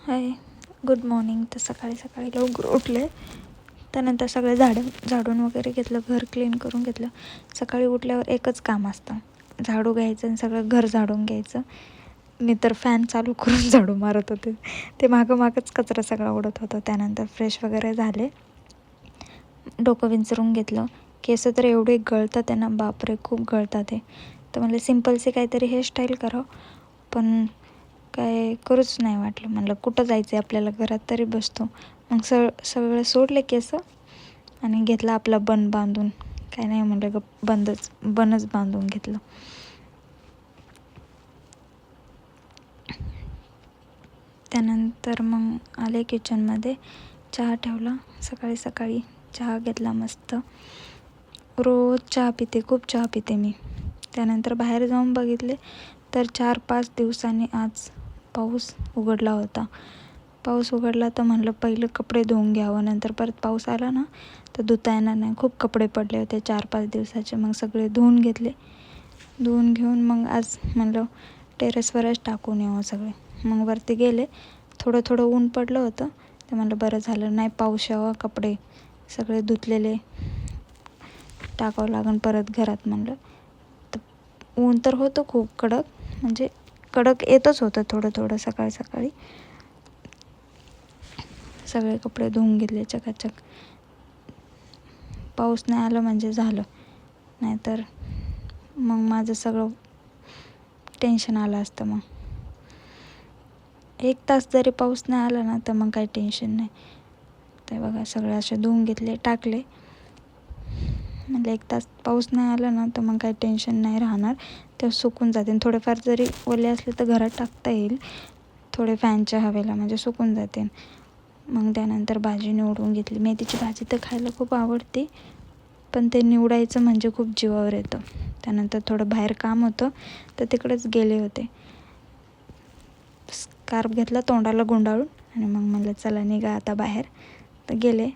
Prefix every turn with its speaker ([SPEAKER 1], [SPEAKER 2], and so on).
[SPEAKER 1] हाय, good morning. तर सकाळी सकाळी लवकर उठले. त्यानंतर सगळे झाडून वगैरे घेतलं, घर क्लीन करून घेतलं. सकाळी उठल्यावर एकच काम असतं, झाडू घ्यायचं आणि सगळं घर झाडून घ्यायचं. मी तर फॅन चालू करून झाडू मारत होते, ते मागंच कचरा सगळा उडत होता. त्यानंतर फ्रेश वगैरे झाले, डोकं विंचरून घेतलं. केस तर एवढे गळतात त्यांना, बापरे खूप गळतात ते. तर म्हणलं सिम्पलचे काहीतरी हेअरस्टाईल करावं, पण काय करूच नाही वाटलं. म्हणलं कुठं जायचं आहे आपल्याला, घरात तरी बसतो. मग सगळं सोडले केस आणि घेतला आपला बन बांधून. काय नाही म्हणलं बनच बांधून घेतलं. त्यानंतर मग आले किचनमध्ये, चहा ठेवला. सकाळी सकाळी चहा घेतला मस्त. रोज चहा पिते, खूप चहा पिते मी. त्यानंतर बाहेर जाऊन बघितले तर 4-5 दिवसांनी आज पाऊस उघडला होता. पाऊस उघडला तर म्हणलं पहिलं कपडे धुवून घ्यावं, नंतर परत पाऊस आला ना तर धुता येणार नाही. खूप कपडे पडले होते 4-5 दिवसाचे. मग सगळे धुवून घेतले. धुवून घेऊन मग आज म्हणलं टेरेसवरच टाकून यावं सगळे. मग वरती गेले, थोडं ऊन पडलं होतं. ते म्हणलं बरं झालं, नाही पाऊस यावं, कपडे सगळे धुतलेले टाकावं लागेल परत घरात म्हणलं. तर ऊन तर होतं खूप कडक, म्हणजे कडक येतच होतं थोडं सकाळी सकाळी. सगळे कपडे धुवून घेतले चकाचक. पाऊस नाही आलं म्हणजे झालं, नाहीतर मग माझं सगळं टेन्शन आलं असतं. मग 1 तास जरी पाऊस नाही आला ना तर मग काही टेन्शन नाही. ते बघा सगळे असे धुवून घेतले, टाकले. म्हणजे 1 तास पाऊस नाही आला ना तर मग काही टेन्शन नाही राहणार, ते सुकून जातील. थोडेफार जरी ओले असले तर घरात टाकता येईल, थोडे फॅनच्या हवेला, म्हणजे सुकून जातील. मग त्यानंतर भाजी निवडून घेतली. मेथीची भाजी तर खायला खूप आवडते, पण ते निवडायचं म्हणजे खूप जीवावर येतं. त्यानंतर थोडं बाहेर काम होतं तर तिकडेच गेले होते. स्कार्फ घेतला तोंडाला गुंडाळून आणि मग म्हणलं चला निघा आता बाहेर. तर गेले.